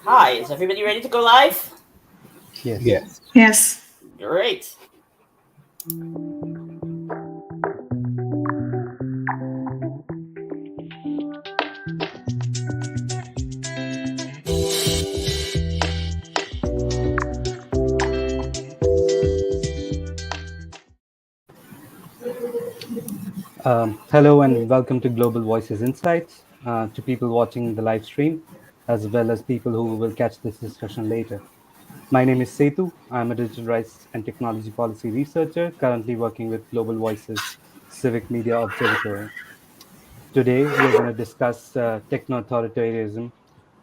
Hi, is everybody ready to go live? Yes. Yes. Yes. Great. Hello and welcome to Global Voices Insights, to people watching the live stream, as well as people who will catch this discussion later. My name is Setu. I'm a digital rights and technology policy researcher currently working with Global Voices Civic Media Observatory. Today, we are going to discuss techno-authoritarianism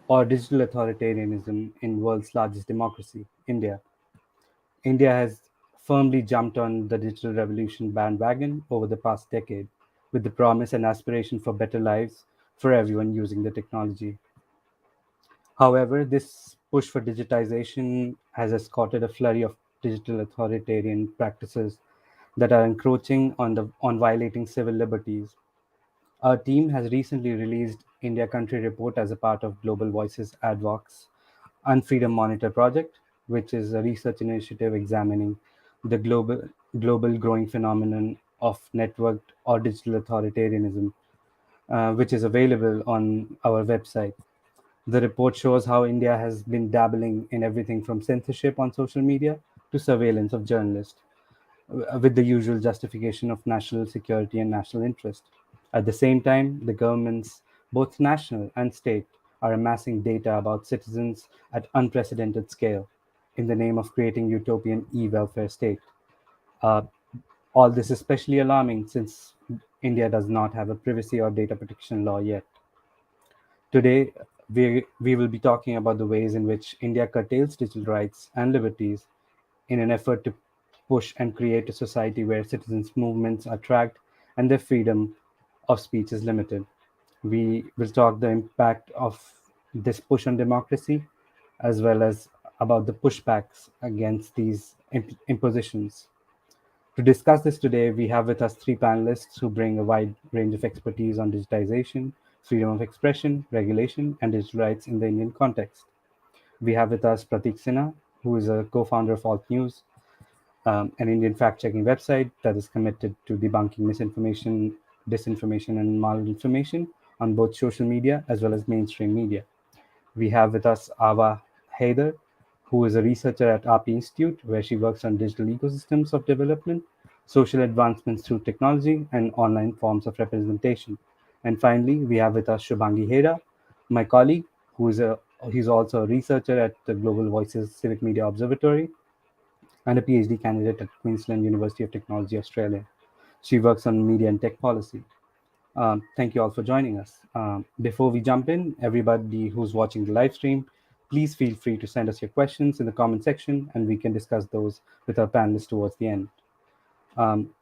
or digital authoritarianism in world's largest democracy, India. India has firmly jumped on the digital revolution bandwagon over the past decade, with the promise and aspiration for better lives for everyone using the technology. However, this push for digitization has escorted a flurry of digital authoritarian practices that are encroaching on violating civil liberties. Our team has recently released India Country Report as a part of Global Voices Advox Unfreedom Monitor project, which is a research initiative examining the global growing phenomenon of networked or digital authoritarianism, which is available on our website. The report shows how India has been dabbling in everything from censorship on social media to surveillance of journalists, with the usual justification of national security and national interest. At the same time, the governments, both national and state, are amassing data about citizens at unprecedented scale in the name of creating utopian e-welfare state. Uh, all this is especially alarming since India does not have a privacy or data protection law yet. Today, we will be talking about the ways in which India curtails digital rights and liberties in an effort to push and create a society where citizens' movements are tracked and their freedom of speech is limited. We will talk the impact of this push on democracy, as well as about the pushbacks against these impositions. To discuss this today, we have with us three panelists who bring a wide range of expertise on digitization, freedom of expression, regulation, and digital rights in the Indian context. We have with us Pratik Sinha, who is a co-founder of Alt News, an Indian fact-checking website that is committed to debunking misinformation, disinformation, and malinformation on both social media as well as mainstream media. We have with us Ava Haider, who is a researcher at RP Institute, where she works on digital ecosystems of development, social advancements through technology, and online forms of representation. And finally, we have with us Shubhangi Heda, my colleague, he's also a researcher at the Global Voices Civic Media Observatory and a PhD candidate at Queensland University of Technology, Australia. She works on media and tech policy. Thank you all for joining us. Before we jump in, everybody who's watching the live stream, please feel free to send us your questions in the comment section and we can discuss those with our panelists towards the end.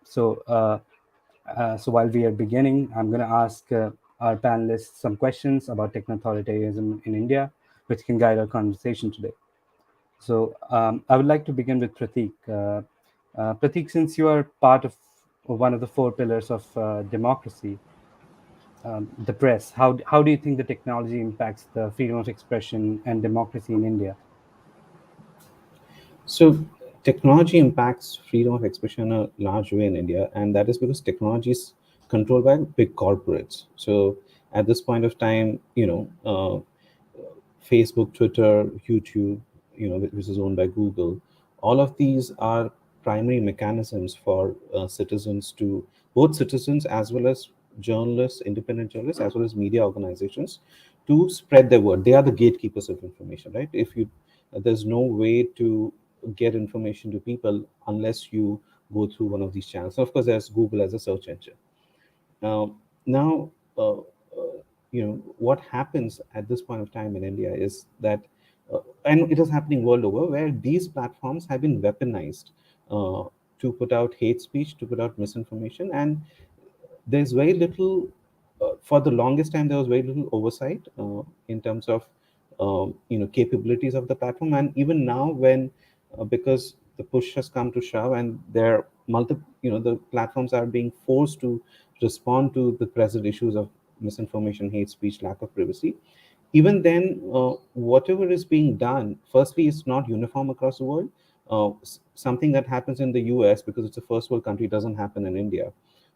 So while we are beginning, I'm going to ask our panelists some questions about techno-authoritarianism in India, which can guide our conversation today. So I would like to begin with Pratik. Pratik, since you are part of one of the four pillars of democracy, the press, how do you think the technology impacts the freedom of expression and democracy in India? So technology impacts freedom of expression in a large way in India, and that is because technology is controlled by big corporates. So at this point of time, Facebook, Twitter, YouTube, which is owned by Google, all of these are primary mechanisms for citizens to both citizens as well as journalists, independent journalists, as well as media organizations to spread their word. They are the gatekeepers of information, right? If you There's no way to get information to people unless you go through one of these channels. So of course, there's Google as a search engine. Now, what happens at this point of time in India is that, and it is happening world over, where these platforms have been weaponized to put out hate speech, to put out misinformation, and there's very little. For the longest time, there was very little oversight in terms of capabilities of the platform, and even now, when because the push has come to shove, and there multiple the platforms are being forced to respond to the present issues of misinformation, hate speech, lack of privacy. even then, whatever is being done, firstly, is not uniform across the world. Something that happens in the US, because it's a first world country, doesn't happen in India.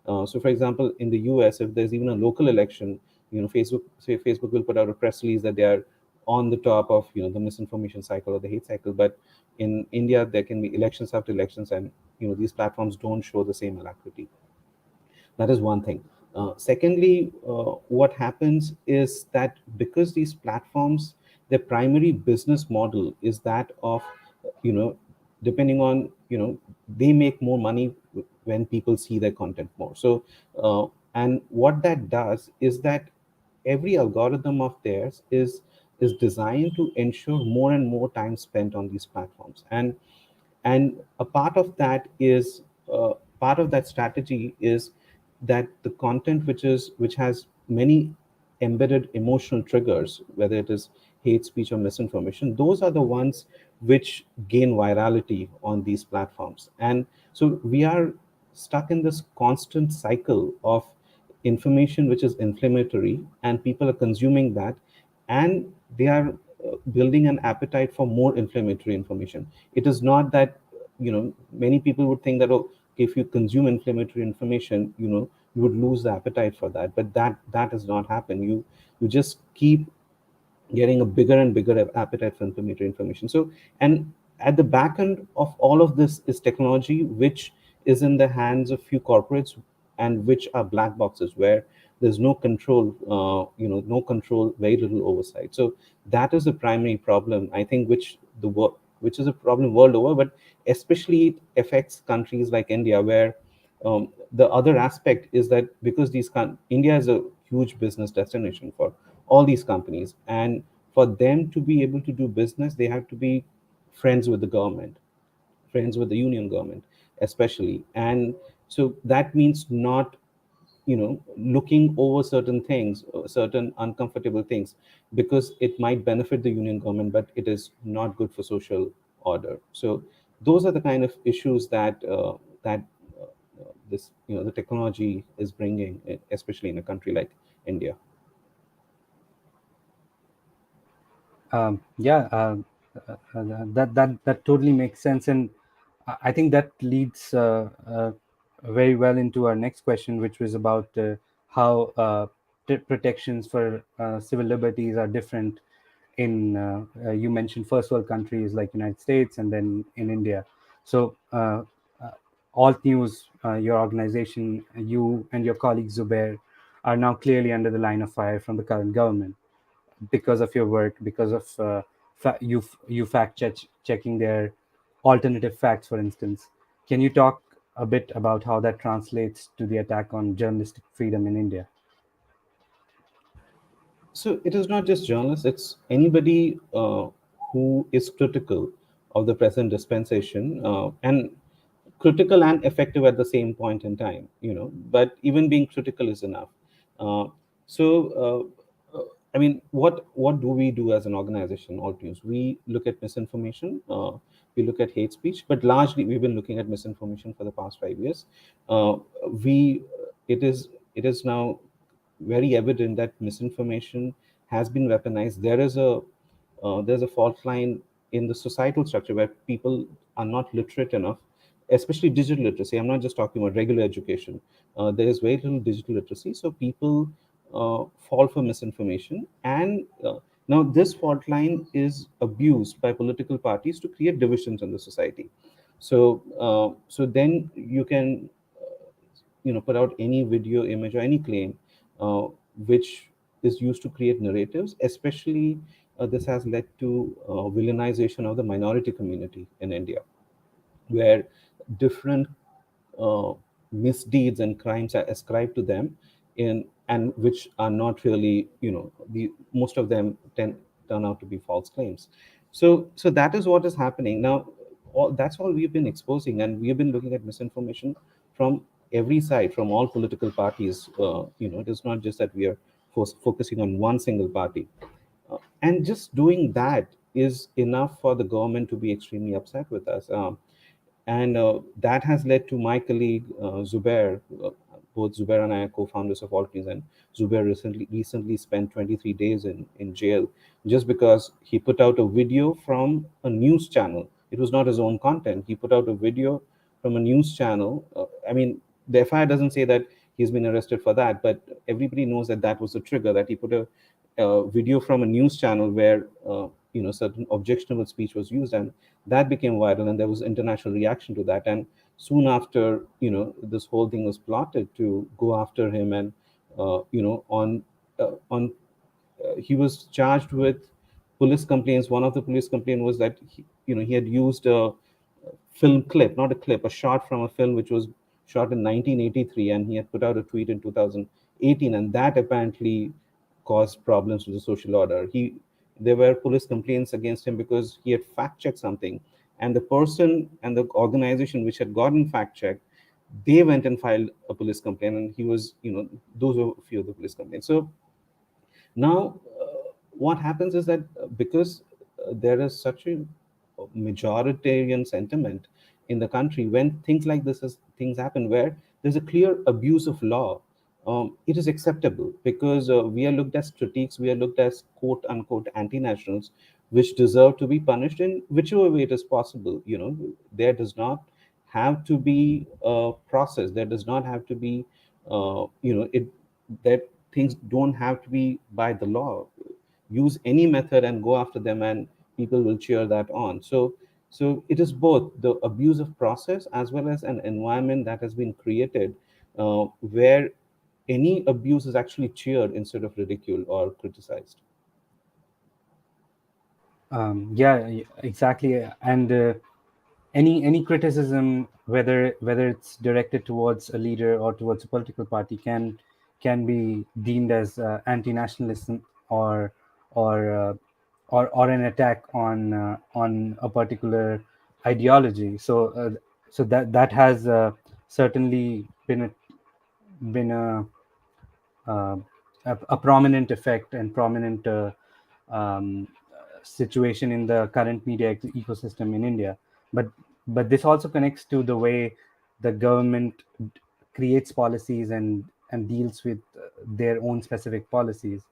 So, for example, in the US, if there's even a local election, Facebook will put out a press release that they are on the top of the misinformation cycle or the hate cycle. But in India, there can be elections after elections, and these platforms don't show the same alacrity. That is one thing. Secondly, what happens is that because these platforms, their primary business model is that of, you know, depending on, they make more money when people see their content more. So, and what that does is that every algorithm of theirs is designed to ensure more and more time spent on these platforms, and a part of that is part of that strategy is that the content which has many embedded emotional triggers, whether it is hate speech or misinformation, those are the ones which gain virality on these platforms. And so we are stuck in this constant cycle of information which is inflammatory, and people are consuming that, and they are building an appetite for more inflammatory information. It is not that, many people would think that, oh, if you consume inflammatory information, you would lose the appetite for that, but that does not happen. You just keep getting a bigger and bigger appetite for inflammatory information. So, and at the back end of all of this is technology, which is in the hands of few corporates, and which are black boxes where there's no control, no control, very little oversight. So that is the primary problem, I think, which is a problem world over, but especially it affects countries like India, where the other aspect is that because India is a huge business destination for all these companies, and for them to be able to do business, they have to be friends with the government, friends with the union government, especially. And so that means not, looking over certain things, certain uncomfortable things, because it might benefit the union government, but it is not good for social order. So those are the kind of issues that this the technology is bringing, especially in a country like India. Yeah, that totally makes sense, and I think that leads very well into our next question, which was about how protections for civil liberties are different in you mentioned first world countries like United States and then in India. So uh, Alt News, your organization, you and your colleague Zubair are now clearly under the line of fire from the current government because of your work, because of you checking their alternative facts, for instance. Can you talk a bit about how that translates to the attack on journalistic freedom in India? So it is not just journalists, it's anybody who is critical of the present dispensation, and critical and effective at the same point in time, but even being critical is enough. Uh, so, I mean, what do we do as an organization, Alt News? We look at misinformation, we look at hate speech, but largely we've been looking at misinformation for the past 5 years. We it is now very evident that misinformation has been weaponized. There's a fault line in the societal structure where people are not literate enough, especially digital literacy. I'm not just talking about regular education. There is very little digital literacy, so people fall for misinformation, and now this fault line is abused by political parties to create divisions in the society. So then you can put out any video, image, or any claim which is used to create narratives. Especially this has led to villainization of the minority community in India, where different uh, misdeeds and crimes are ascribed to them, in and which are not really, the most of them turn out to be false claims. So that is what is happening now. That's all we've been exposing, and we have been looking at misinformation from every side, from all political parties. It is not just that we are focusing on one single party. And just doing that is enough for the government to be extremely upset with us. And that has led to my colleague Zubair both Zubair and I are co-founders of Altries, and Zubair recently spent 23 days in jail just because he put out a video from a news channel. It was not his own content. He put out a video from a news channel. I mean, the FIR doesn't say that he's been arrested for that, but everybody knows that that was the trigger, that he put a video from a news channel where certain objectionable speech was used, and that became viral, and there was international reaction to that. And soon after, this whole thing was plotted to go after him, and on he was charged with police complaints. One of the police complaint was that he had used a film clip, not a clip, a shot from a film which was shot in 1983, and he had put out a tweet in 2018, and that apparently caused problems with the social order. There were police complaints against him because he had fact checked something, and the person and the organization which had gotten fact checked, they went and filed a police complaint, and he was, those were a few of the police complaints. So now, what happens is that because there is such a majoritarian sentiment in the country, when things happen where there's a clear abuse of law, it is acceptable because we are looked as critiques, we are looked as quote unquote anti-nationals, which deserve to be punished in whichever way it is possible. There does not have to be a process. There does not have to be, it that things don't have to be by the law. Use any method and go after them, and people will cheer that on. So it is both the abuse of process as well as an environment that has been created where any abuse is actually cheered instead of ridiculed or criticized. Exactly. And any criticism, whether it's directed towards a leader or towards a political party, can be deemed as anti-nationalism, or or an attack on a particular ideology. So that has certainly been uh, a prominent effect and prominent um, situation in the current media ecosystem in India. But this also connects to the way the government creates policies and deals with their own specific policies.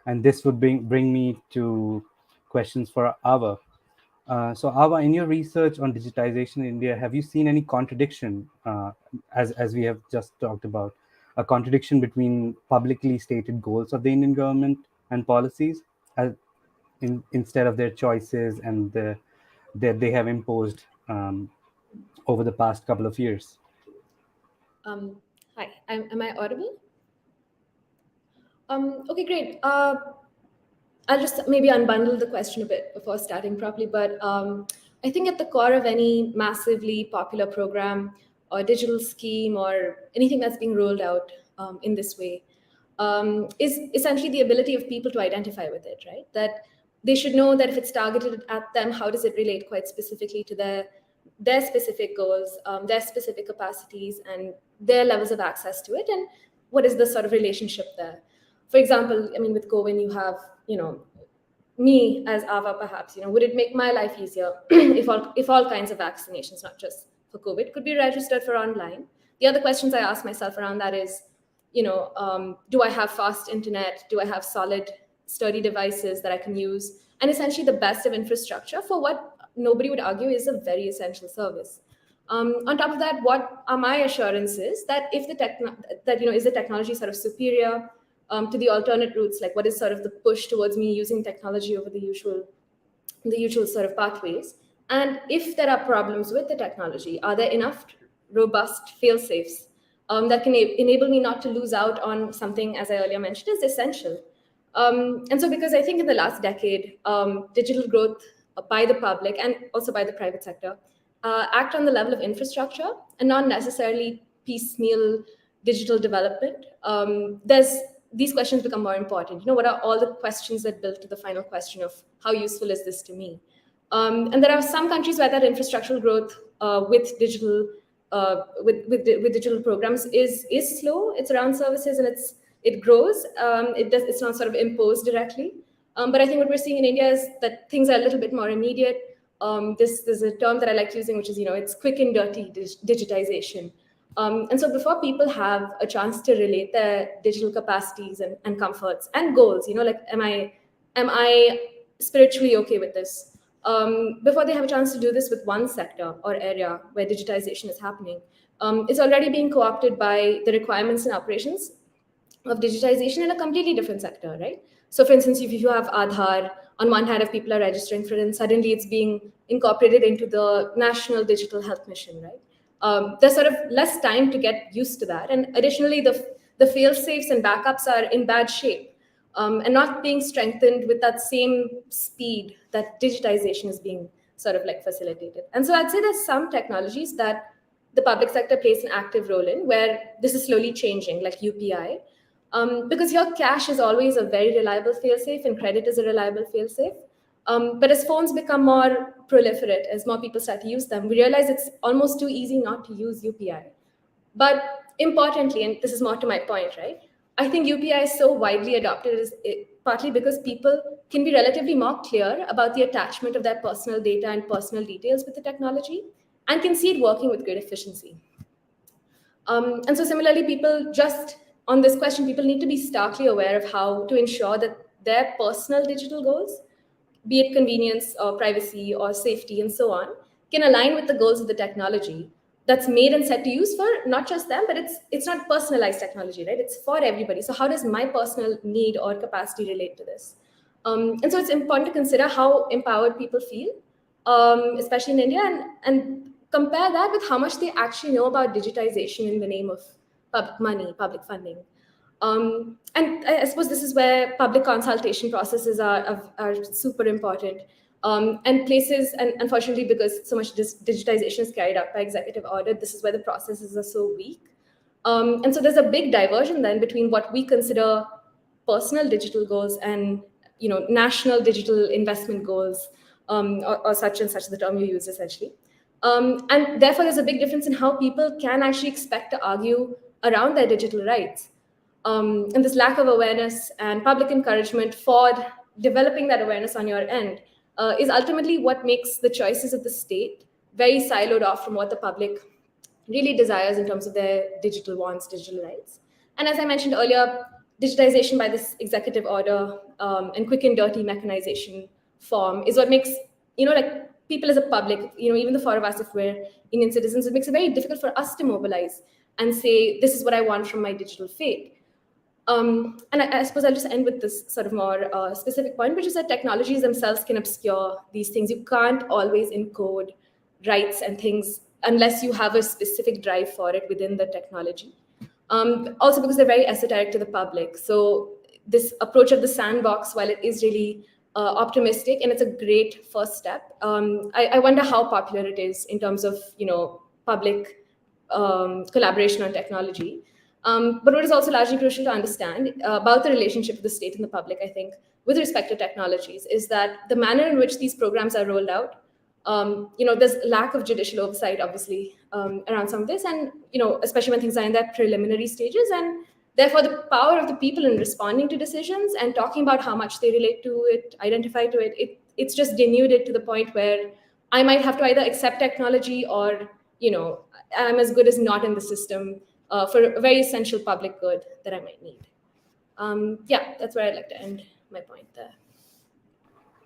And this would bring me to questions for Ava. So, Ava, in your research on digitization in India, have you seen any contradiction, as we have just talked about, a contradiction between publicly stated goals of the Indian government and policies, instead of their choices and that they have imposed over the past couple of years? Hi, am I audible? Okay, great. I'll just maybe unbundle the question a bit before starting properly. But I think at the core of any massively popular program or digital scheme or anything that's being rolled out in this way is essentially the ability of people to identify with it, right? That they should know that if it's targeted at them, how does it relate quite specifically to their specific goals, their specific capacities, and their levels of access to it, and what is the sort of relationship there. For example, I mean, with Govin, you have, me as Ava, perhaps, would it make my life easier if all kinds of vaccinations, not just for COVID, could be registered for online? The other questions I ask myself around that is, do I have fast internet? Do I have solid, sturdy devices that I can use? And essentially the best of infrastructure for what nobody would argue is a very essential service. On top of that, what are my assurances that if is the technology sort of superior to the alternate routes? Like, what is sort of the push towards me using technology over the usual sort of pathways? And if there are problems with the technology, are there enough robust fail safes that can enable me not to lose out on something, as I earlier mentioned, is essential? And so, because I think in the last decade, digital growth by the public and also by the private sector act on the level of infrastructure and not necessarily piecemeal digital development. These questions become more important. What are all the questions that build to the final question of how useful is this to me? And there are some countries where that infrastructural growth with digital digital programs is slow. It's around services and it grows. It's not sort of imposed directly. But I think what we're seeing in India is that things are a little bit more immediate. There's a term that I like using, which is, it's quick and dirty digitization. And so before people have a chance to relate their digital capacities and comforts and goals, like am I spiritually okay with this? Before they have a chance to do this with one sector or area where digitization is happening, it's already being co-opted by the requirements and operations of digitization in a completely different sector, right? So, for instance, if you have Aadhaar, on one hand, if people are registering for it, and suddenly it's being incorporated into the National Digital Health Mission, right? There's sort of less time to get used to that, and additionally, the fail safes and backups are in bad shape, and not being strengthened with that same speed that digitization is being sort of like facilitated. And so, I'd say there's some technologies that the public sector plays an active role in, where this is slowly changing, like UPI, because here cash is always a very reliable failsafe and credit is a reliable failsafe. But as phones become more proliferate, as more people start to use them, we realize it's almost too easy not to use UPI. But importantly, and this is more to my point, right? I think UPI is so widely adopted partly because people can be relatively more clear about the attachment of their personal data and personal details with the technology and can see it working with great efficiency. And so similarly, people just on this question, people need to be starkly aware of how to ensure that their personal digital goals, be it convenience or privacy or safety and so on, can align with the goals of the technology that's made and set to use for not just them, but it's not personalized technology, right? It's for everybody. So how does my personal need or capacity relate to this? And so it's important to consider how empowered people feel, especially in India, and compare that with how much they actually know about digitization in the name of public money, public funding. And I suppose this is where public consultation processes are super important. And places, and unfortunately, because so much digitization is carried out by executive order, this is where the processes are so weak. And so there's a big diversion then between what we consider personal digital goals and national digital investment goals, or such and such the term you use essentially. And therefore, there's a big difference in how people can actually expect to argue around their digital rights. And this lack of awareness and public encouragement for developing that awareness on your end is ultimately what makes the choices of the state very siloed off from what the public really desires in terms of their digital wants, digital rights. And as I mentioned earlier, digitization by this executive order and quick and dirty mechanization form is what makes, like people as a public, even the four of us, if we're Indian citizens, it makes it very difficult for us to mobilize and say, this is what I want from my digital fate. And I suppose I'll just end with this sort of more specific point, which is that technologies themselves can obscure these things. You can't always encode rights and things unless you have a specific drive for it within the technology. Also because they're very esoteric to the public. So this approach of the sandbox, while it is really optimistic and it's a great first step, I wonder how popular it is in terms of public collaboration on technology. But what is also largely crucial to understand about the relationship of the state and the public, I think, with respect to technologies, is that the manner in which these programs are rolled out, there's lack of judicial oversight, obviously, around some of this, and especially when things are in their preliminary stages, and therefore the power of the people in responding to decisions and talking about how much they relate to it, identify to it, it's just denuded to the point where I might have to either accept technology or I'm as good as not in the system for a very essential public good that I might need. Yeah, that's where I'd like to end my point there.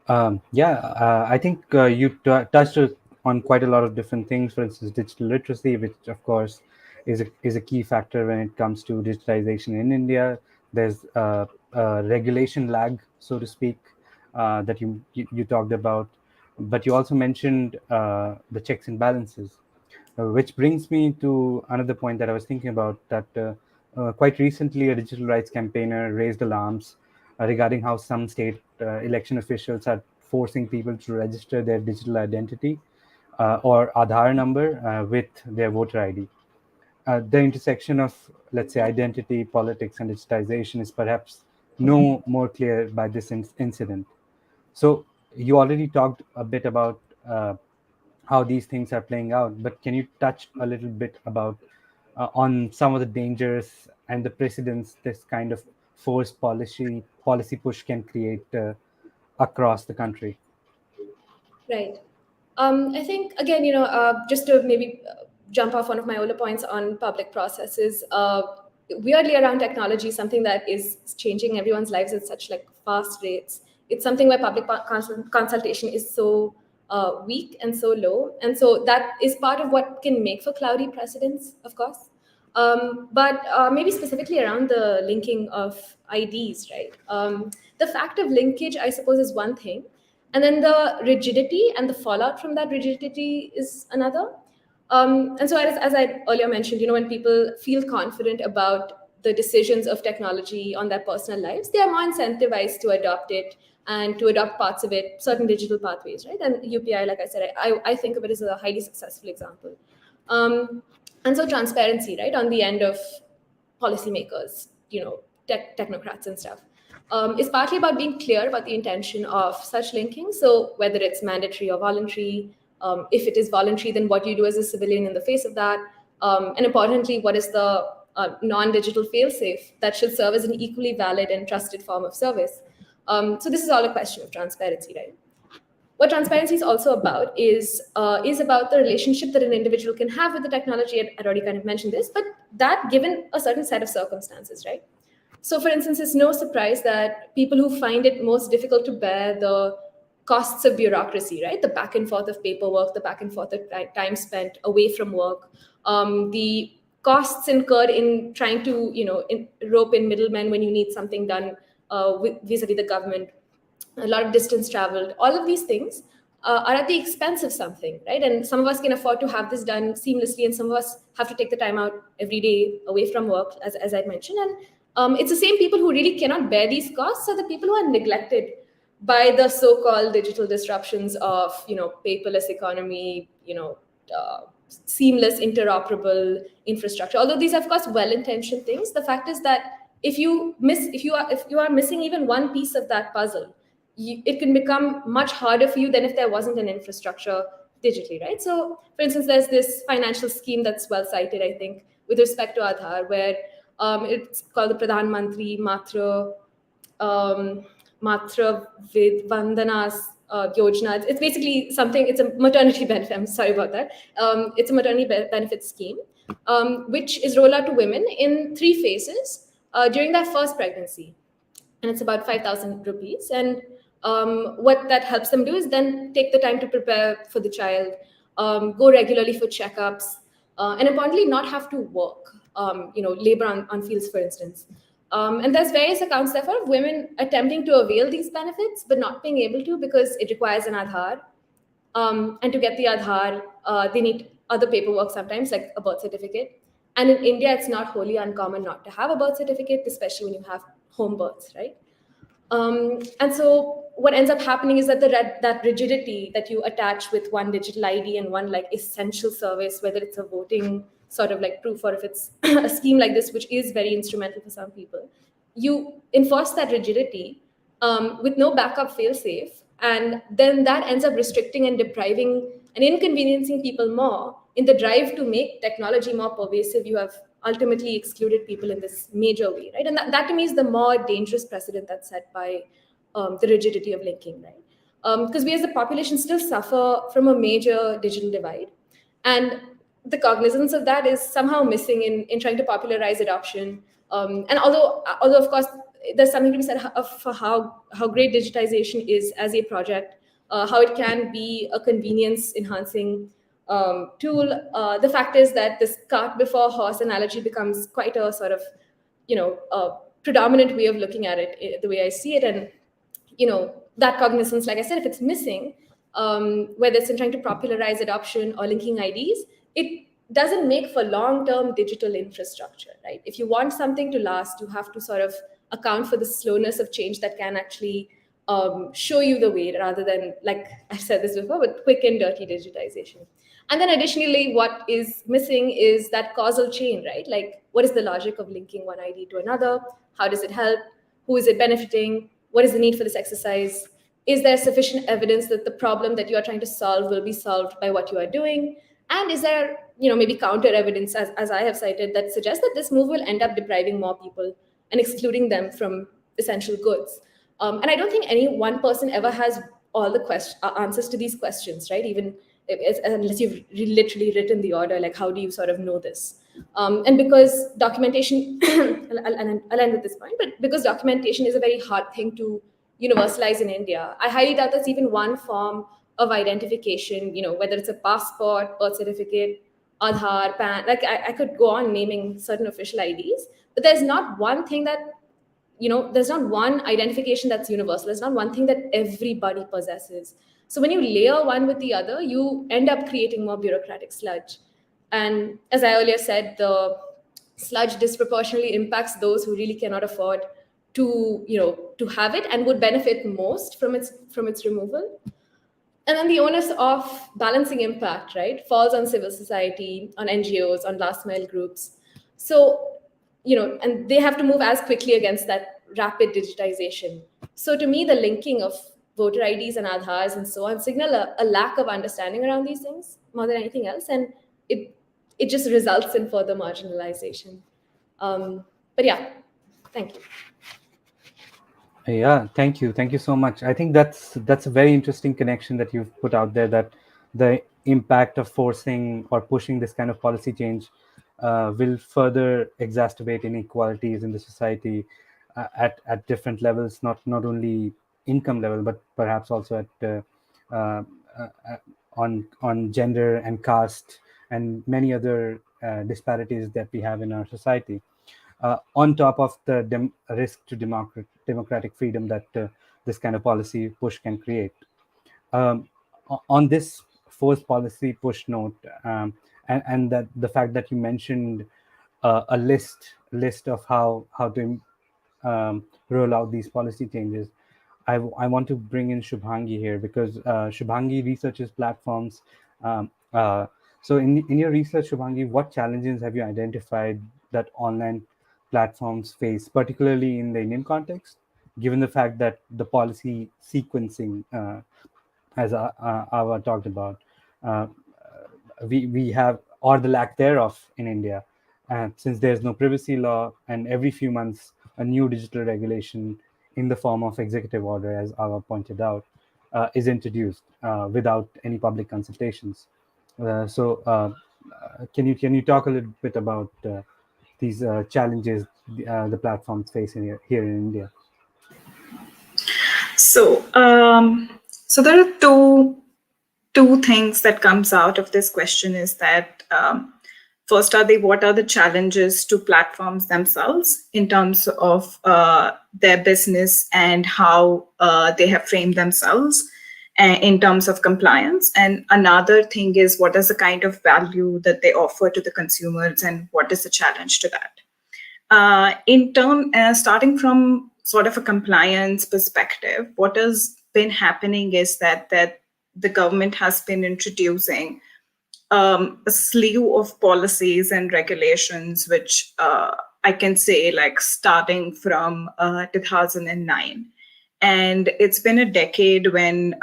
I think you touched on quite a lot of different things. For instance, digital literacy, which of course is a key factor when it comes to digitization in India. There's a regulation lag, so to speak, that you talked about, but you also mentioned the checks and balances. Which brings me to another point that I was thinking about, that quite recently a digital rights campaigner raised alarms regarding how some state election officials are forcing people to register their digital identity or Aadhaar number with their voter ID. The intersection of, let's say, identity, politics, and digitization is perhaps no more clear by this incident. So you already talked a bit about how these things are playing out, but can you touch a little bit about on some of the dangers and the precedents this kind of forced policy push can create across the country? Right. I think again, just to maybe jump off one of my older points on public processes. Weirdly, around technology, something that is changing everyone's lives at such like fast rates. It's something where public consultation is so weak and so low, and so that is part of what can make for cloudy precedents, of course. But maybe specifically around the linking of IDs, right? The fact of linkage, I suppose, is one thing. And then the rigidity and the fallout from that rigidity is another. And so, as I earlier mentioned, when people feel confident about the decisions of technology on their personal lives, they are more incentivized to adopt it and to adopt parts of it, certain digital pathways, right? And UPI, like I said, I think of it as a highly successful example. And so transparency, right, on the end of policymakers, technocrats and stuff, is partly about being clear about the intention of such linking. So whether it's mandatory or voluntary, if it is voluntary, then what you do as a civilian in the face of that, and importantly, what is the non-digital fail-safe that should serve as an equally valid and trusted form of service. So this is all a question of transparency, right? What transparency is also about is about the relationship that an individual can have with the technology. I'd already kind of mentioned this, but that given a certain set of circumstances, right? So, for instance, it's no surprise that people who find it most difficult to bear the costs of bureaucracy, right? The back and forth of paperwork, the back and forth of time spent away from work, the costs incurred in trying to, rope in middlemen when you need something done vis-a-vis the government, a lot of distance traveled, all of these things are at the expense of something, right? And some of us can afford to have this done seamlessly, and some of us have to take the time out every day away from work, as I mentioned. And it's the same people who really cannot bear these costs are the people who are neglected by the so-called digital disruptions of, paperless economy, seamless, interoperable infrastructure. Although these are, of course, well-intentioned things, the fact is that if you are missing even one piece of that puzzle, it can become much harder for you than if there wasn't an infrastructure digitally, right? So, for instance, there's this financial scheme that's well cited, I think, with respect to Aadhaar, where it's called the Pradhan Mantri Matra Vidvandanas Yojana. It's basically something, it's a maternity benefit. I'm sorry about that. It's a maternity benefit scheme, which is rolled out to women in 3 phases during their first pregnancy. And it's about 5,000 rupees. And what that helps them do is then take the time to prepare for the child, go regularly for checkups, and importantly, not have to work, labor on fields, for instance. And there's various accounts, therefore, of women attempting to avail these benefits, but not being able to because it requires an Aadhaar. And to get the Aadhaar, they need other paperwork sometimes, like a birth certificate. And in India, it's not wholly uncommon not to have a birth certificate, especially when you have home births, right? And so what ends up happening is that that rigidity that you attach with one digital ID and one like essential service, whether it's a voting sort of like proof or if it's a scheme like this, which is very instrumental for some people, you enforce that rigidity with no backup fail-safe. And then that ends up restricting and depriving and inconveniencing people more in the drive to make technology more pervasive. You have ultimately excluded people in this major way, right? And that to me is the more dangerous precedent that's set by the rigidity of linking, right? Because we as a population still suffer from a major digital divide. And the cognizance of that is somehow missing in trying to popularize adoption. And although of course, there's something to be said for how great digitization is as a project, how it can be a convenience enhancing tool. The fact is that this cart before horse analogy becomes quite a sort of, predominant way of looking at it, the way I see it. And, that cognizance, like I said, if it's missing, whether it's in trying to popularize adoption or linking IDs, it doesn't make for long-term digital infrastructure, right? If you want something to last, you have to sort of account for the slowness of change that can actually show you the way rather than, like I've said this before, but quick and dirty digitization. And then additionally, what is missing is that causal chain, right? Like, what is the logic of linking one ID to another? How does it help? Who is it benefiting? What is the need for this exercise? Is there sufficient evidence that the problem that you are trying to solve will be solved by what you are doing? And is there, maybe counter evidence, as I have cited, that suggests that this move will end up depriving more people and excluding them from essential goods? And I don't think any one person ever has all the answers to these questions, right? Even unless you've literally written the order, like how do you sort of know this? And because documentation, I'll end with this point, but because documentation is a very hard thing to universalize in India, I highly doubt there's even one form of identification, whether it's a passport, birth certificate, Aadhaar, PAN, like I could go on naming certain official IDs, but there's not one thing that, there's not one identification that's universal. There's not one thing that everybody possesses. So when you layer one with the other, you end up creating more bureaucratic sludge. And as I earlier said, the sludge disproportionately impacts those who really cannot afford to have it and would benefit most from its removal. And then the onus of balancing impact, right, falls on civil society, on NGOs, on last mile groups. So, and they have to move as quickly against that rapid digitization. So to me, the linking of voter IDs and Aadhaars and so on signal a lack of understanding around these things more than anything else. And it just results in further marginalization. But yeah, thank you. Yeah, thank you so much. I think that's a very interesting connection that you've put out there, that the impact of forcing or pushing this kind of policy change will further exacerbate inequalities in the society at different levels, not only income level, but perhaps also at uh, uh, on gender and caste and many other disparities that we have in our society, on top of the risk to democratic freedom that this kind of policy push can create. Um, on this forced policy push note, and that the fact that you mentioned a list of how to roll out these policy changes, I want to bring in Shubhangi here, because Shubhangi researches platforms. Um, uh, so in your research, Shubhangi, what challenges have you identified that online platforms face, particularly in the Indian context, given the fact that the policy sequencing, as Ava talked about, uh, we have, or the lack thereof in India, since there's no privacy law, and every few months a new digital regulation in the form of executive order, as Ava pointed out, is introduced without any public consultations. Can you talk a little bit about these challenges the platforms face here in India? So there are two things that comes out of this question. Is that first, what are the challenges to platforms themselves in terms of their business and how they have framed themselves in terms of compliance? And another thing is, what is the kind of value that they offer to the consumers, and what is the challenge to that? Starting from sort of a compliance perspective, what has been happening is that the government has been introducing a slew of policies and regulations, which I can say, like, starting from 2009. And it's been a decade when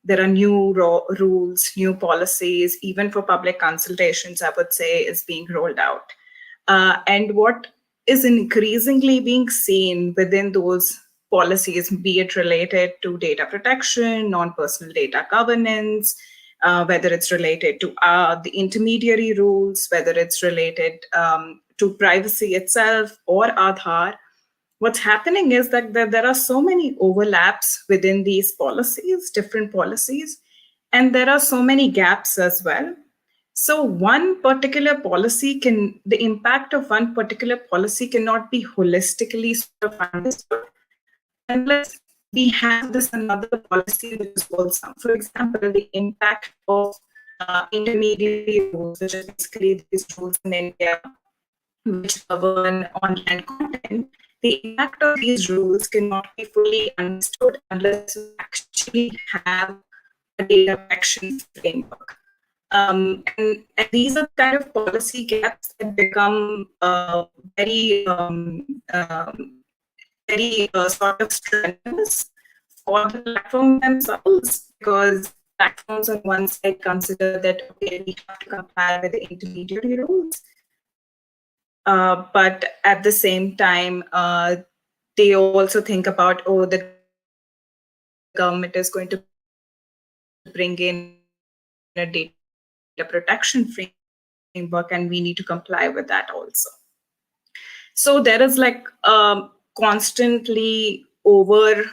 there are new rules, new policies, even for public consultations, I would say, is being rolled out. And what is increasingly being seen within those policies, be it related to data protection, non-personal data governance, whether it's related to the intermediary rules, whether it's related to privacy itself or Aadhaar, what's happening is that there are so many overlaps within these policies, different policies, and there are so many gaps as well. So the impact of one particular policy cannot be holistically sort of understood unless we have this another policy which is wholesome. For example, the impact of intermediary rules, which is basically these rules in India which govern online content. The impact of these rules cannot be fully understood unless we actually have a data protection framework. And these are kind of policy gaps that become very sort of strenuous for the platform themselves, because platforms on one side consider that, okay, we have to comply with the intermediary rules. But at the same time, they also think about, oh, the government is going to bring in a data protection framework, and we need to comply with that also. So there is like constantly over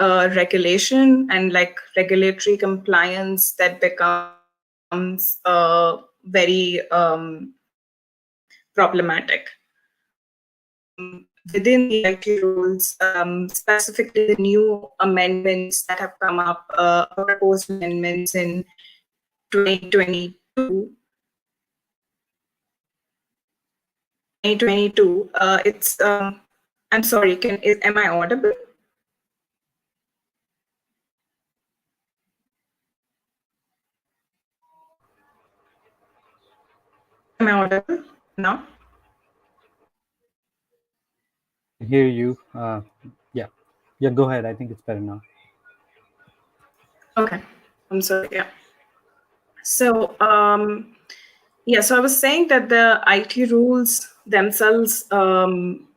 regulation and like regulatory compliance that becomes very problematic. Within the IT rules, specifically the new amendments that have come up, proposed amendments in 2022, it's I'm sorry, am I audible? Am I audible now? Hear you. Yeah. Yeah, go ahead. I think it's better now. Okay, I'm sorry. Yeah. So so I was saying that the IT rules themselves,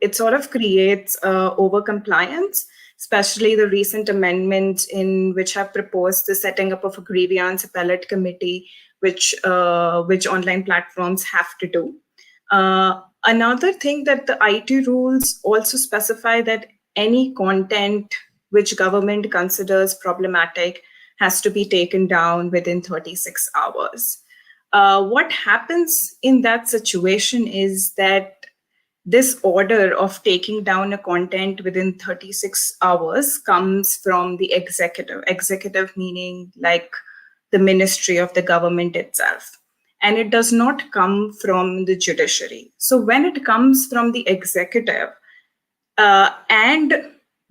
it sort of creates over compliance, especially the recent amendments in which have proposed the setting up of a grievance appellate committee, which online platforms have to do. Another thing that the IT rules also specify that any content which government considers problematic has to be taken down within 36 hours. What happens in that situation is that this order of taking down a content within 36 hours comes from the executive meaning like the ministry of the government itself. And it does not come from the judiciary. So when it comes from the executive, and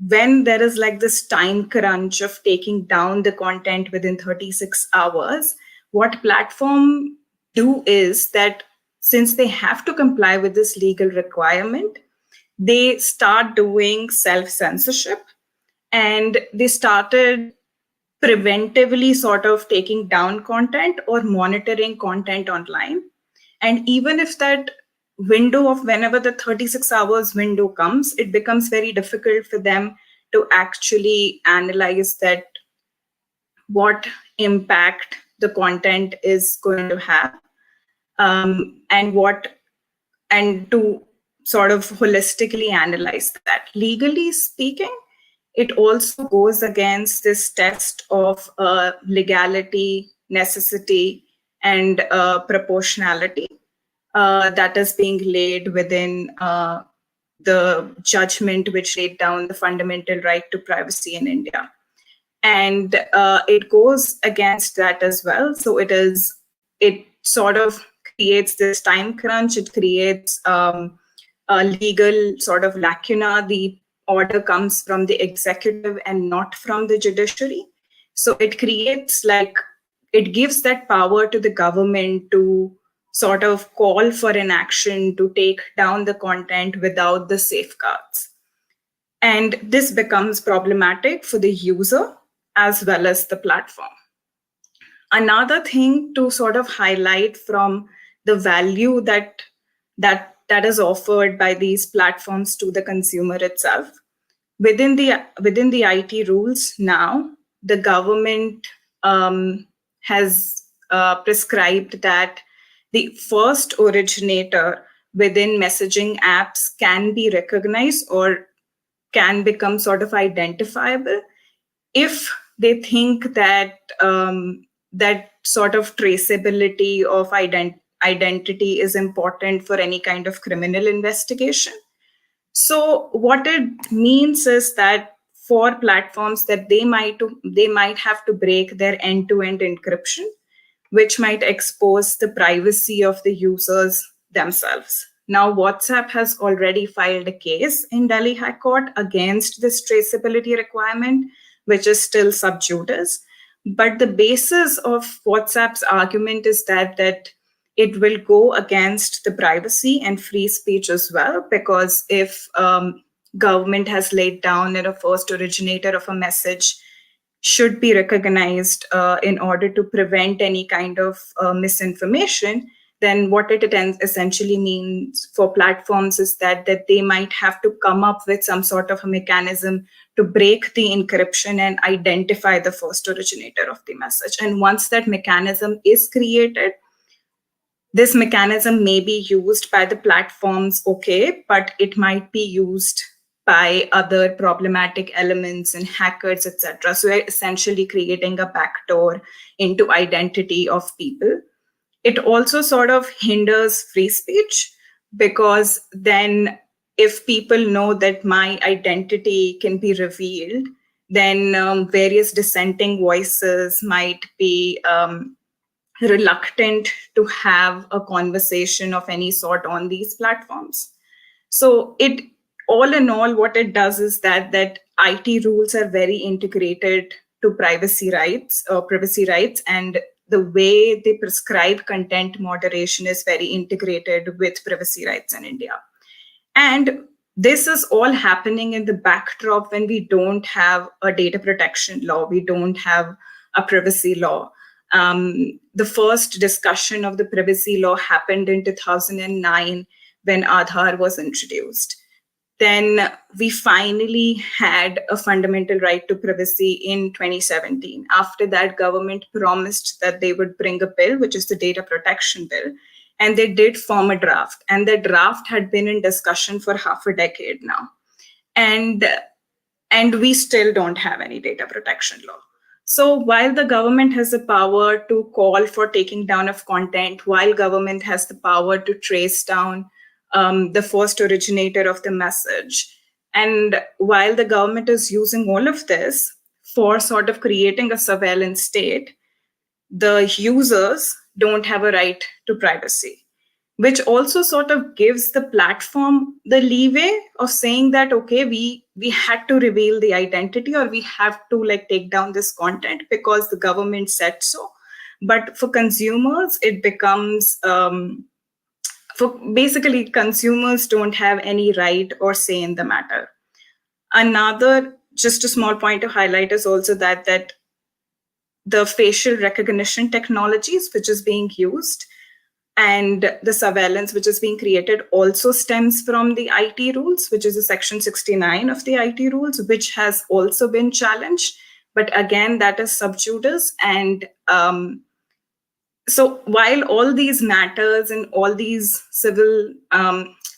when there is like this time crunch of taking down the content within 36 hours, what platform do is that since they have to comply with this legal requirement, they start doing self-censorship, and they started preventively sort of taking down content or monitoring content online. And even if that window of whenever the 36 hours window comes, it becomes very difficult for them to actually analyze that what impact the content is going to have, and to sort of holistically analyze that. Legally speaking, it also goes against this test of legality, necessity, and proportionality that is being laid within the judgment which laid down the fundamental right to privacy in India. And it goes against that as well. So it sort of creates this time crunch. It creates a legal sort of lacuna. The order comes from the executive and not from the judiciary. So it creates it gives that power to the government to sort of call for an action to take down the content without the safeguards. And this becomes problematic for the user as well as the platform. Another thing to sort of highlight from the value that is offered by these platforms to the consumer itself, within the IT rules now, the government has prescribed that the first originator within messaging apps can be recognized or can become sort of identifiable if they think that that sort of traceability of identity is important for any kind of criminal investigation. So what it means is that for platforms that they might have to break their end-to-end encryption, which might expose the privacy of the users themselves. Now, WhatsApp has already filed a case in Delhi High Court against this traceability requirement, which is still sub judice. But the basis of WhatsApp's argument is that it will go against the privacy and free speech as well, because if government has laid down that a first originator of a message should be recognized in order to prevent any kind of misinformation, then what it essentially means for platforms is that they might have to come up with some sort of a mechanism to break the encryption and identify the first originator of the message. And once that mechanism is created, this mechanism may be used by the platforms, okay, but it might be used by other problematic elements and hackers, etc. So we're essentially creating a backdoor into identity of people. It also sort of hinders free speech, because then if people know that my identity can be revealed, then various dissenting voices might be reluctant to have a conversation of any sort on these platforms. So it, all in all, what it does is that IT rules are very integrated to privacy rights, and the way they prescribe content moderation is very integrated with privacy rights in India. And this is all happening in the backdrop when we don't have a data protection law, we don't have a privacy law. The first discussion of the privacy law happened in 2009 when Aadhaar was introduced. Then we finally had a fundamental right to privacy in 2017. After that, government promised that they would bring a bill, which is the data protection bill. And they did form a draft. And the draft had been in discussion for half a decade now. And we still don't have any data protection law. So while the government has the power to call for taking down of content, while government has the power to trace down the first originator of the message, and while the government is using all of this for sort of creating a surveillance state, the users don't have a right to privacy, which also sort of gives the platform the leeway of saying that, okay, we had to reveal the identity, or we have to like take down this content because the government said so. But for consumers, it becomes, basically consumers don't have any right or say in the matter. Another, just a small point to highlight is also that the facial recognition technologies which is being used and the surveillance which is being created also stems from the IT rules, which is a section 69 of the IT rules, which has also been challenged. But again, that is sub judice. And so while all these matters and all these civil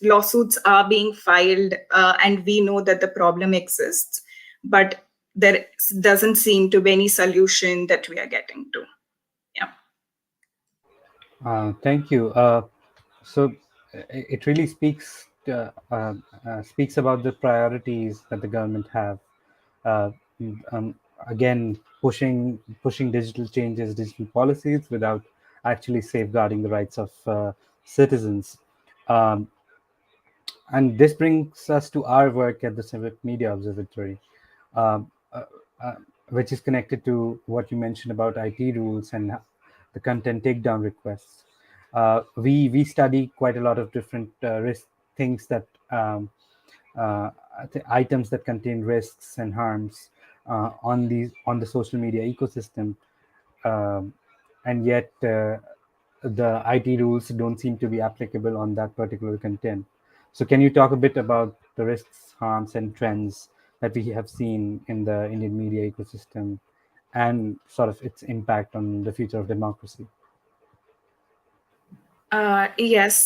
lawsuits are being filed, and we know that the problem exists, but there doesn't seem to be any solution that we are getting to. Thank you. So it really speaks about the priorities that the government have. Uh, Again, pushing digital changes, digital policies without actually safeguarding the rights of citizens. And this brings us to our work at the Civic Media Observatory, um, uh, uh, which is connected to what you mentioned about IT rules and the content takedown requests. We study quite a lot of different risk things that items that contain risks and harms on the social media ecosystem, and yet the IT rules don't seem to be applicable on that particular content. So can you talk a bit about the risks, harms, and trends that we have seen in the Indian media ecosystem and sort of its impact on the future of democracy? Yes.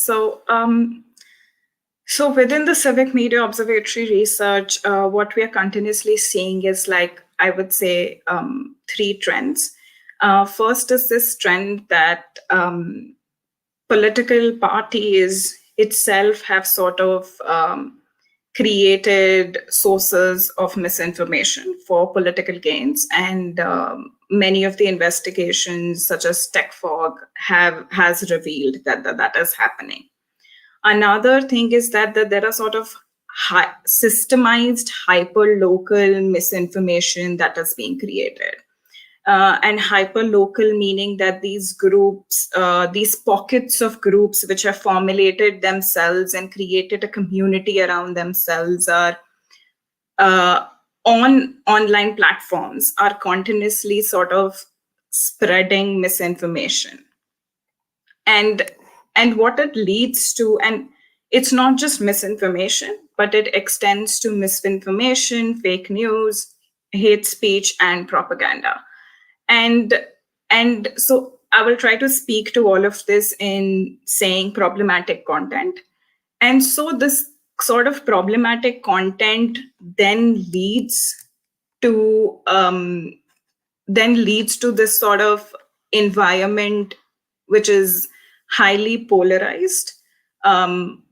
So within the Civic Media Observatory research, what we are continuously seeing is, like, I would say, three trends. First is this trend that political parties itself have sort of created sources of misinformation for political gains, and many of the investigations, such as tech fog, has revealed that is happening. Another thing is that there are sort of systemized hyper-local misinformation that is being created. And hyper-local meaning that these groups, these pockets of groups which have formulated themselves and created a community around themselves, are on online platforms, are continuously sort of spreading misinformation. And and what it leads to, and it's not just misinformation, but it extends to misinformation, fake news, hate speech, and propaganda. And so I will try to speak to all of this in saying problematic content. And so this sort of problematic content then to um, leads to this sort of environment which is highly polarized, um,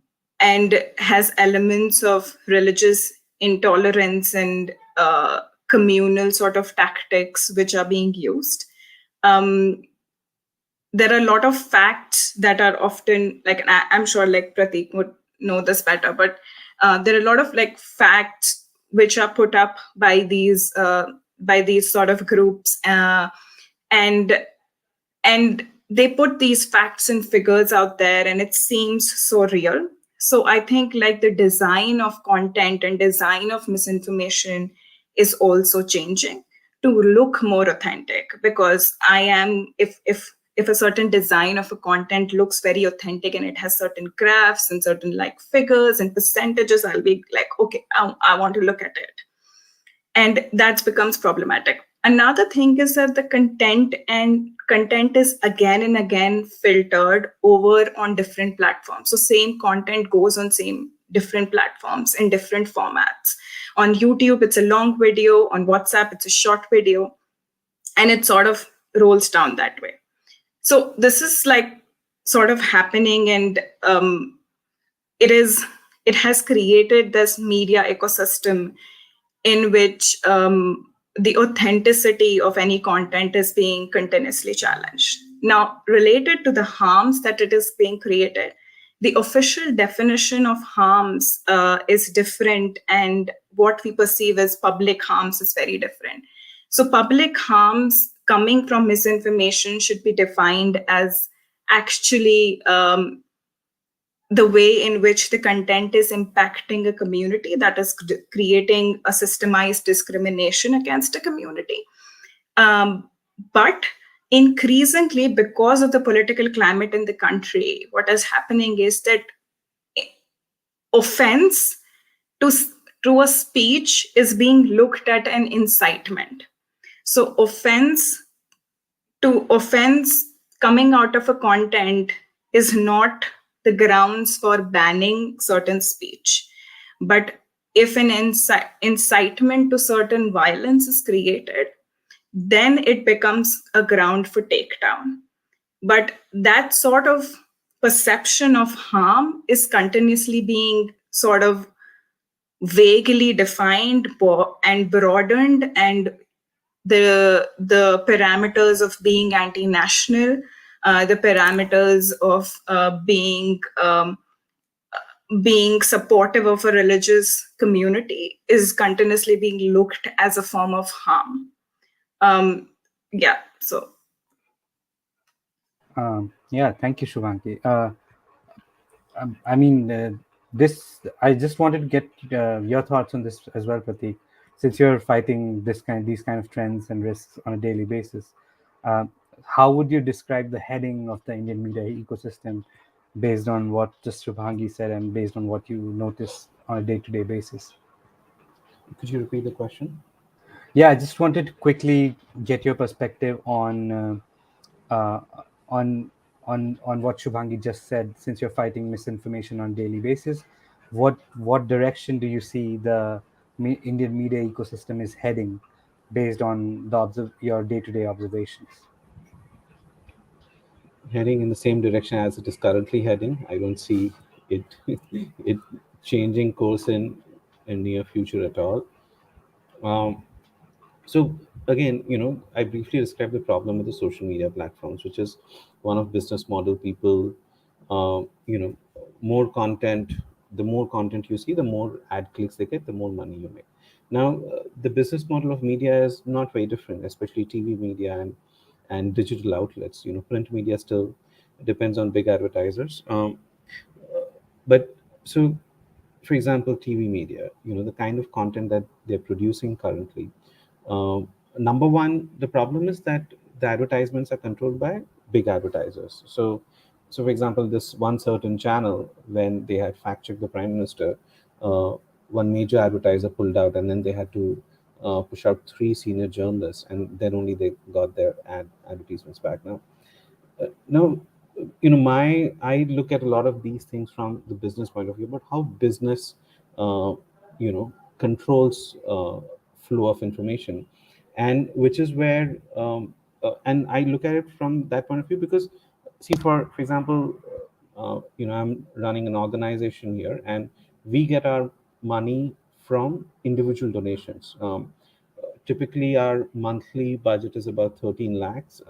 and has elements of religious intolerance and communal sort of tactics which are being used. Um, there are a lot of facts that are often like, and I'm sure like Pratik would know this better, but there are a lot of like facts which are put up by these sort of groups, and and they put these facts and figures out there, and it seems so real. So I think like the design of content and design of misinformation is also changing to look more authentic, because I am if a certain design of a content looks very authentic and it has certain graphs and certain like figures and percentages, I'll be like, okay, I want to look at it. And that becomes problematic. Another thing is that the content is again and again filtered over on different platforms. So same content goes on same different platforms in different formats. On YouTube, it's a long video. On WhatsApp, it's a short video. And it sort of rolls down that way. So this is like sort of happening, and it has created this media ecosystem in which the authenticity of any content is being continuously challenged. Now, related to the harms that it is being created, the official definition of harms is different, and what we perceive as public harms is very different. So public harms coming from misinformation should be defined as actually the way in which the content is impacting a community, that is creating a systemized discrimination against a community. But increasingly, because of the political climate in the country, what is happening is that offense to a speech is being looked at an incitement. So offense coming out of a content is not the grounds for banning certain speech. But if an incitement to certain violence is created, then it becomes a ground for takedown. But that sort of perception of harm is continuously being sort of vaguely defined and broadened, and the parameters of being anti-national, the parameters of being supportive of a religious community is continuously being looked as a form of harm. Yeah, so. Yeah, thank you, Shubhangi. I mean, I just wanted to get your thoughts on this as well, Pratik. Since you're fighting these kind of trends and risks on a daily basis, uh, how would you describe the heading of the Indian media ecosystem, based on what just Shubhangi said and based on what you notice on a day-to-day basis? Could you repeat the question? Yeah, I just wanted to quickly get your perspective on uh, on what Shubhangi just said. Since you're fighting misinformation on a daily basis, what direction do you see the Indian media ecosystem is heading, based on your day-to-day observations? Heading in the same direction as it is currently heading. I don't see it it changing course in near future at all. So again, I briefly described the problem with the social media platforms, which is one of business model. People, more content. The more content you see, the more ad clicks they get, the more money you make. Now, the business model of media is not very different, especially TV media and digital outlets. Print media still depends on big advertisers. But so, for example, TV media, the kind of content that they're producing currently. Number one, the problem is that the advertisements are controlled by big advertisers. So So, for example, this one certain channel, when they had fact checked the prime minister, one major advertiser pulled out, and then they had to push out three senior journalists, and then only they got their advertisements back. Now, my I look at a lot of these things from the business point of view, but how business, uh, controls flow of information, and which is where, and I look at it from that point of view because, see, for example, I'm running an organization here, and we get our money from individual donations. Typically, our monthly budget is about 13 lakhs.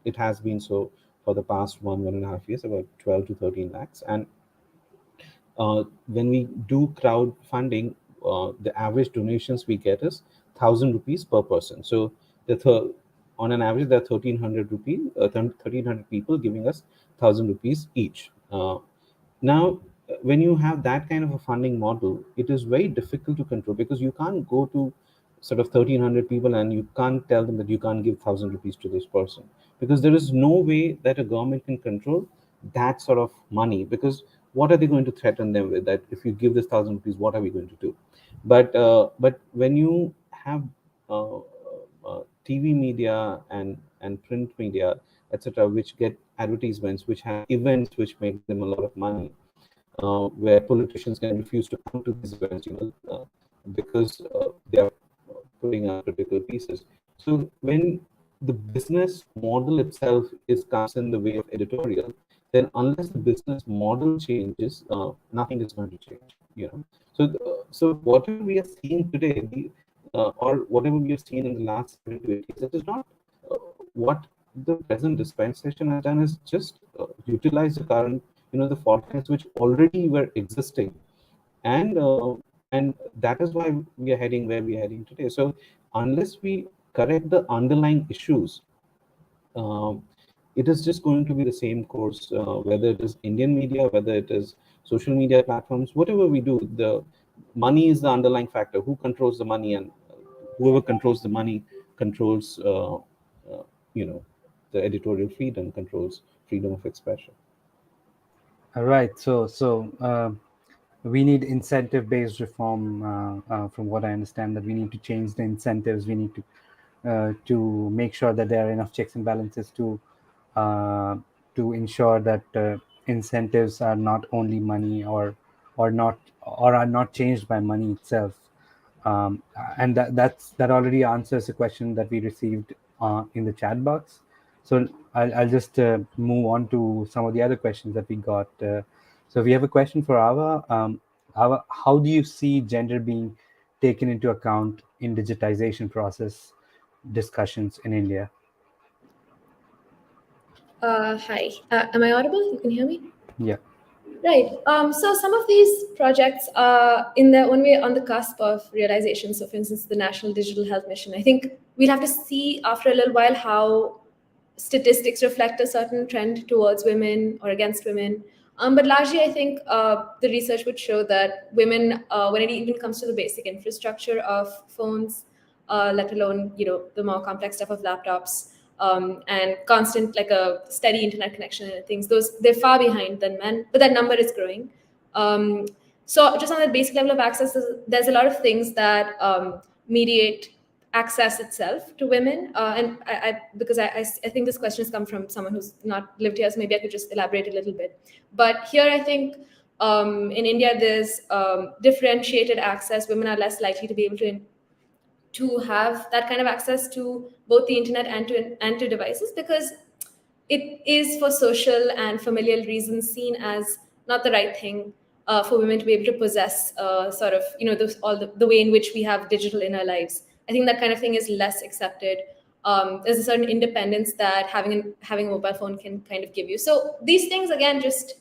It has been so for the past 1.5 years, about 12 to 13 lakhs. And when we do crowdfunding, the average donations we get is 1,000 rupees per person. So on an average, there are 1,300 rupees, 1,300 people giving us 1,000 rupees each. Now, when you have that kind of a funding model, it is very difficult to control because you can't go to sort of 1,300 people and you can't tell them that you can't give 1,000 rupees to this person, because there is no way that a government can control that sort of money. Because what are they going to threaten them with? That if you give this 1,000 rupees, what are we going to do? But when you have TV media and print media, etc., which get advertisements, which have events which make them a lot of money, where politicians can refuse to come to these events, because they are putting out critical pieces. So when the business model itself is comes in the way of editorial, then unless the business model changes, nothing is going to change. So whatever we are seeing today, or whatever we have seen in the last 7 to 8 years, it is not what the present dispensation has done is just utilize the current, the fault lines which already were existing, and that is why we are heading where we are heading today. So unless we correct the underlying issues, um, it is just going to be the same course, whether it is Indian media, whether it is social media platforms, whatever we do. The money is the underlying factor. Who controls the money? And whoever controls the money controls, you know, the editorial freedom, controls freedom of expression. All right. So we need incentive-based reform. From what I understand, that we need to change the incentives. We need to make sure that there are enough checks and balances uh, to ensure that incentives are not only money, or are not changed by money itself. And that already answers a question that we received in the chat box. So I'll just move on to some of the other questions that we got. So we have a question for Ava. Ava, how do you see gender being taken into account in digitization process discussions in India? Hi. Am I audible? You can hear me? Yeah. Right. So some of these projects are in their own way on the cusp of realization. So, for instance, the National Digital Health Mission. I think we'll have to see after a little while how statistics reflect a certain trend towards women or against women. But largely, I think the research would show that women, when it even comes to the basic infrastructure of phones, let alone the more complex stuff of laptops, and constant like a steady internet connection and things, those they're far behind than men, but that number is growing. Um, so just on the basic level of access, there's a lot of things that mediate access itself to women. And because I think this question has come from someone who's not lived here, so maybe I could just elaborate a little bit. But here, I think in India, there's differentiated access. Women are less likely to be able to have that kind of access to both the internet and to devices, because it is for social and familial reasons seen as not the right thing for women to be able to possess sort of all the way in which we have digital in our lives. I think that kind of thing is less accepted. There's a certain independence that having a mobile phone can kind of give you. So these things, again, just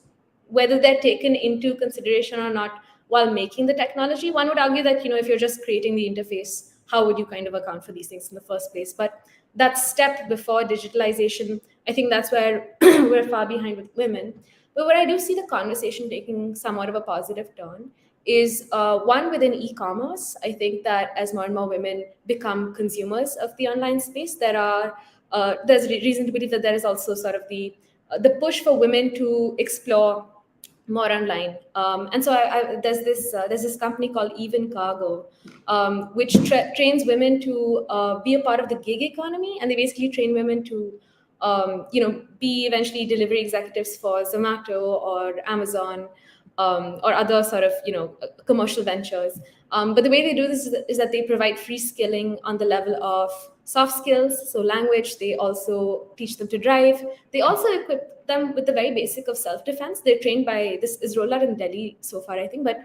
whether they're taken into consideration or not while making the technology, one would argue that if you're just creating the interface, how would you kind of account for these things in the first place? But that step before digitalization, I think that's where we're far behind with women. But where I do see the conversation taking somewhat of a positive turn is one within e-commerce. I think that as more and more women become consumers of the online space, there's reason to believe that there is also sort of the the push for women to explore more online. And so there's this company called Even Cargo, which trains women to be a part of the gig economy, and they basically train women to be eventually delivery executives for Zomato or Amazon, or other sort of commercial ventures. But the way they do this is that they provide free skilling on the level of soft skills, so language. They also teach them to drive. They also equip them with the very basic of self-defense. They're trained by, this is rolled out in Delhi so far, I think, but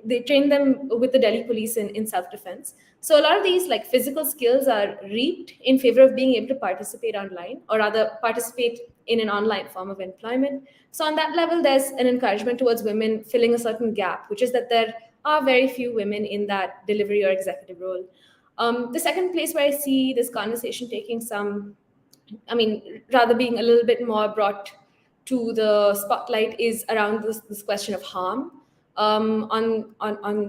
they train them with the Delhi police in self-defense. So a lot of these like physical skills are reaped in favor of being able to participate online, or rather participate in an online form of employment. So on that level, there's an encouragement towards women filling a certain gap, which is that there are very few women in that delivery or executive role. The second place where I see this conversation taking some, rather being a little bit more brought to the spotlight, is around this question of harm on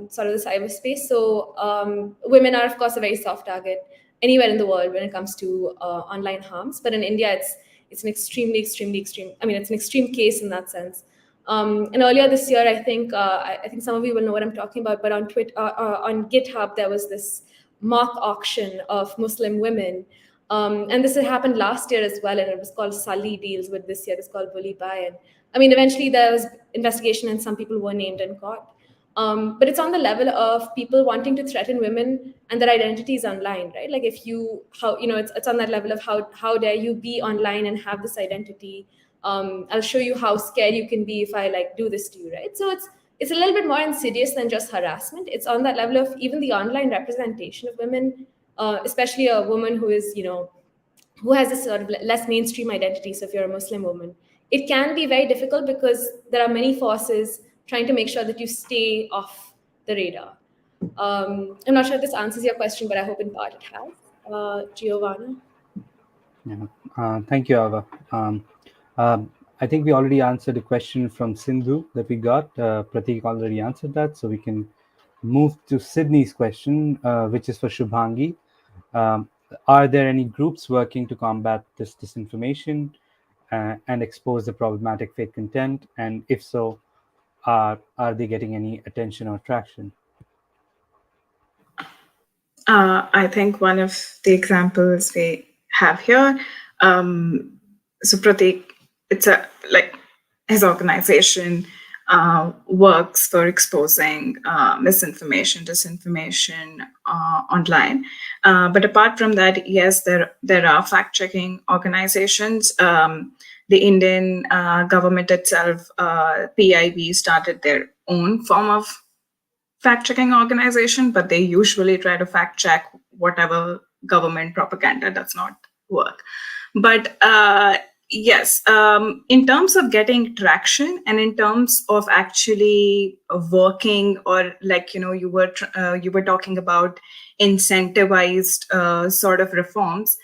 sort of the cyberspace. So women are, of course, a very soft target anywhere in the world when it comes to online harms. But in India, it's an extremely, extremely extreme. It's an extreme case in that sense. And earlier this year, I think some of you will know what I'm talking about. But on Twitter, on GitHub, there was this mock auction of Muslim women. And this had happened last year as well, and it was called Sully deals, but this year it's called Bully Buy. And eventually there was investigation and some people were named and caught. But it's on the level of people wanting to threaten women and their identities online, right? Like if you, it's on that level of how dare you be online and have this identity. I'll show you how scared you can be if I do this to you, right? So it's a little bit more insidious than just harassment. It's on that level of even the online representation of women, especially a woman who is, who has this sort of less mainstream identity. So if you're a Muslim woman, it can be very difficult because there are many forces trying to make sure that you stay off the radar. I'm not sure if this answers your question, but I hope in part it has. Giovanna? Yeah. Thank you, Ava. I think we already answered a question from Sindhu that we got. Pratik already answered that, so we can move to Sydney's question, which is for Shubhangi. Are there any groups working to combat this disinformation and expose the problematic fake content? And if so, are they getting any attention or traction? I think one of the examples we have here, so Pratik, it's his organization works for exposing misinformation, disinformation online. But apart from that, yes, there are fact-checking organizations. The Indian government itself, PIB, started their own form of fact-checking organization, but they usually try to fact-check whatever government propaganda does not work. But yes, in terms of getting traction and in terms of actually working, or you were talking about incentivized sort of reforms.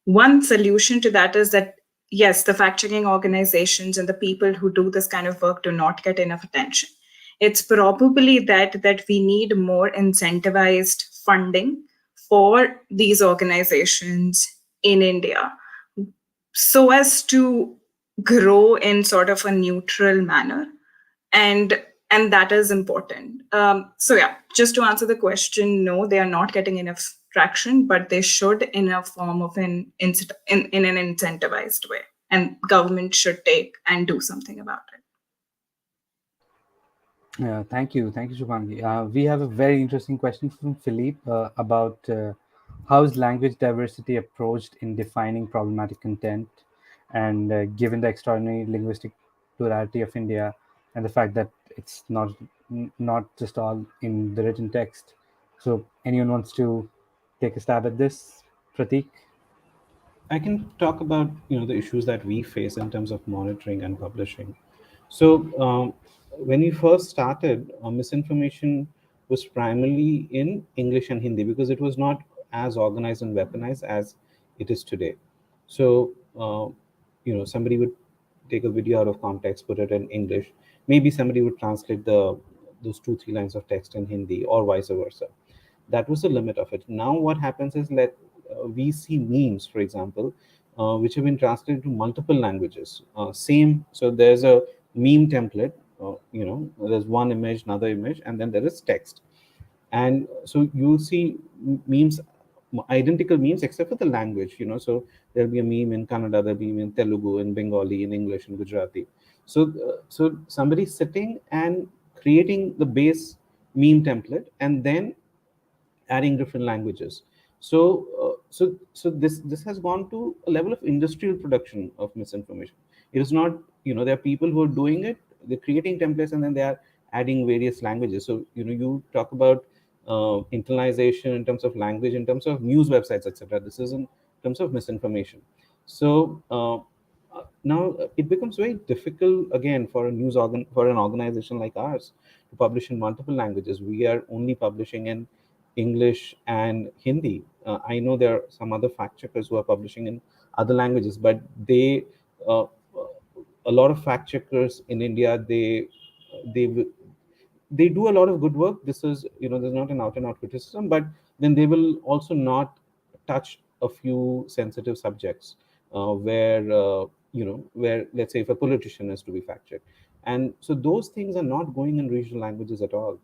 One solution to that is that, yes, the fact-checking organizations and the people who do this kind of work do not get enough attention. It's probably that we need more incentivized funding for these organizations in India, so as to grow in sort of a neutral manner, and that is important. So yeah, just to answer the question, no, they are not getting enough traction, but they should in a form of in an incentivized way, and government should take and do something about it. Thank you, Shubhangi. We have a very interesting question from Philippe about how is language diversity approached in defining problematic content, and given the extraordinary linguistic plurality of India and the fact that it's not just all in the written text. So, anyone wants to take a stab at this, Pratik? I can talk about the issues that we face in terms of monitoring and publishing. So when we first started, misinformation was primarily in English and Hindi because it was not as organized and weaponized as it is today. So somebody would take a video out of context, put it in English. Maybe somebody would translate those 2-3 lines of text in Hindi, or vice versa. That was the limit of it. Now what happens is that we see memes, for example, which have been translated to multiple languages. Same, so there's a meme template. There's one image, another image, and then there is text. And so you'll see memes, identical memes except for the language. So there'll be a meme in Kannada, there'll be a meme in Telugu, in Bengali, in English, in Gujarati. So somebody sitting and creating the base meme template and then adding different languages. So this has gone to a level of industrial production of misinformation. It is not, there are people who are doing it, they're creating templates, and then they are adding various languages. So you talk about internalization in terms of language, in terms of news websites, etc. This is in terms of misinformation. So now it becomes very difficult again for for an organization like ours to publish in multiple languages. We are only publishing in English and Hindi. I know there are some other fact checkers who are publishing in other languages, but uh, a lot of fact checkers in India, they they do a lot of good work. This is, there's not an out and out criticism, but then they will also not touch a few sensitive subjects, where, let's say, if a politician is to be fact checked, and so those things are not going in regional languages at all.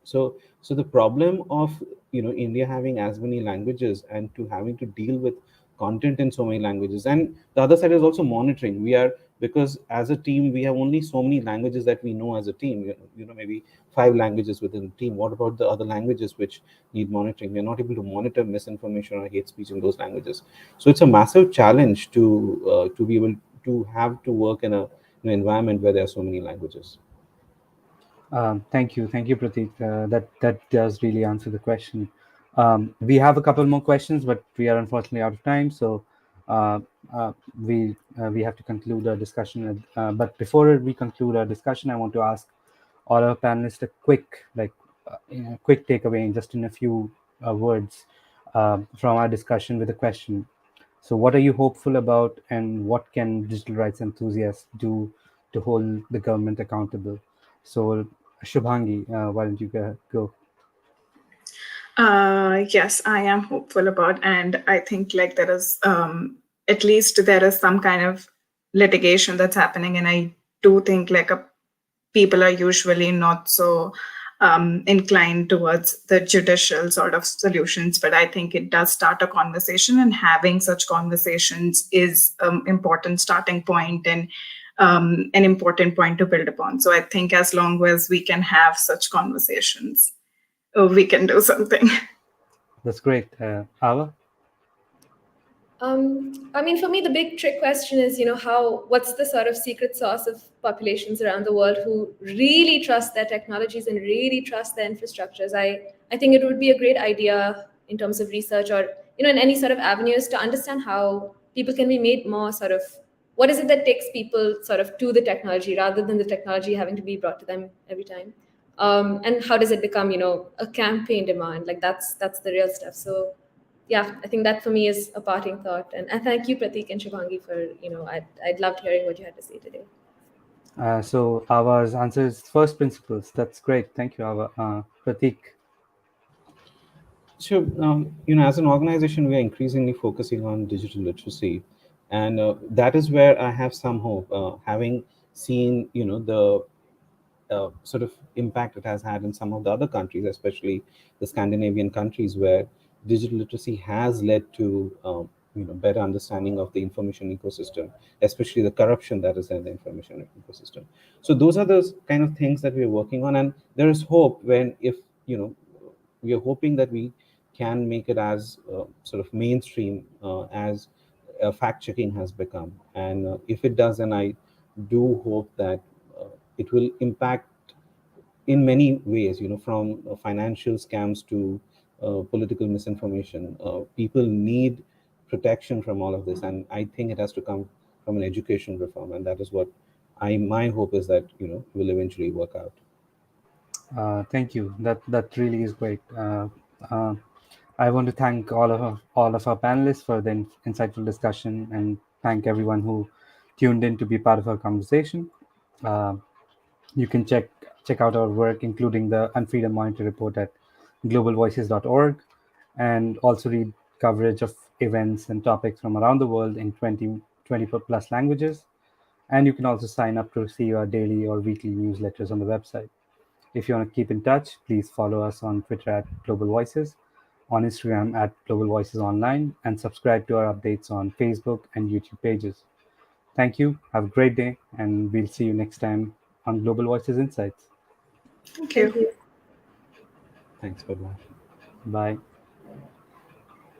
So the problem of, India having as many languages and to having to deal with content in so many languages, and the other side is also monitoring. We are, because as a team we have only so many languages that we know as a team. Maybe 5 languages within the team. What about the other languages which need monitoring? We're not able to monitor misinformation or hate speech in those languages. So it's a massive challenge to be able to have to work in an environment where there are so many languages. Thank you, Pratik. That does really answer the question. We have a couple more questions, but we are unfortunately out of time, so uh, uh, we have to conclude our discussion. But before we conclude our discussion, I want to ask all our panelists a quick takeaway, in just in a few words, from our discussion with a question. So, what are you hopeful about, and what can digital rights enthusiasts do to hold the government accountable? So, Shubhangi, why don't you go? Yes, I am hopeful about, and I think like there is at least there is some kind of litigation that's happening, and I do think like people are usually not so inclined towards the judicial sort of solutions, but I think it does start a conversation, and having such conversations is important starting point and an important point to build upon. So I think as long as we can have such conversations, we can do something. That's great. Ava? I mean, for me, the big trick question is, what's the sort of secret sauce of populations around the world who really trust their technologies and really trust their infrastructures? I think it would be a great idea in terms of research, or, in any sort of avenues, to understand how people can be made more sort of, what is it that takes people sort of to the technology rather than the technology having to be brought to them every time? And how does it become, a campaign demand? Like that's the real stuff. So yeah, I think that for me is a parting thought. And thank you, Pratik and Shubhangi, for, I'd loved hearing what you had to say today. So, Ava's answer is first principles. That's great. Thank you, Ava. Pratik? So, as an organization, we are increasingly focusing on digital literacy, and that is where I have some hope. Having seen, the sort of impact it has had in some of the other countries, especially the Scandinavian countries, where digital literacy has led to, better understanding of the information ecosystem, especially the corruption that is in the information ecosystem. So those are those kind of things that we are working on, and there is hope when, if we are hoping that we can make it as sort of mainstream as fact checking has become. And if it does, then I do hope that it will impact in many ways, from financial scams to political misinformation. People need protection from all of this, and I think it has to come from an education reform, and that is what my hope is that will eventually work out. Thank you. That really is great. Uh, I want to thank all of our panelists for the insightful discussion, and thank everyone who tuned in to be part of our conversation. Uh, you can check out our work, including the Unfreedom Monitor report, at globalvoices.org, and also read coverage of events, and topics from around the world in 20 plus languages. And you can also sign up to receive our daily or weekly newsletters on the website. If you want to keep in touch, please follow us on Twitter at Global Voices, on Instagram at Global Voices Online, and subscribe to our updates on Facebook and YouTube pages. Thank you. Have a great day, and we'll see you next time on Global Voices Insights. Thank Thank you. you. Thanks. Bye bye. Bye.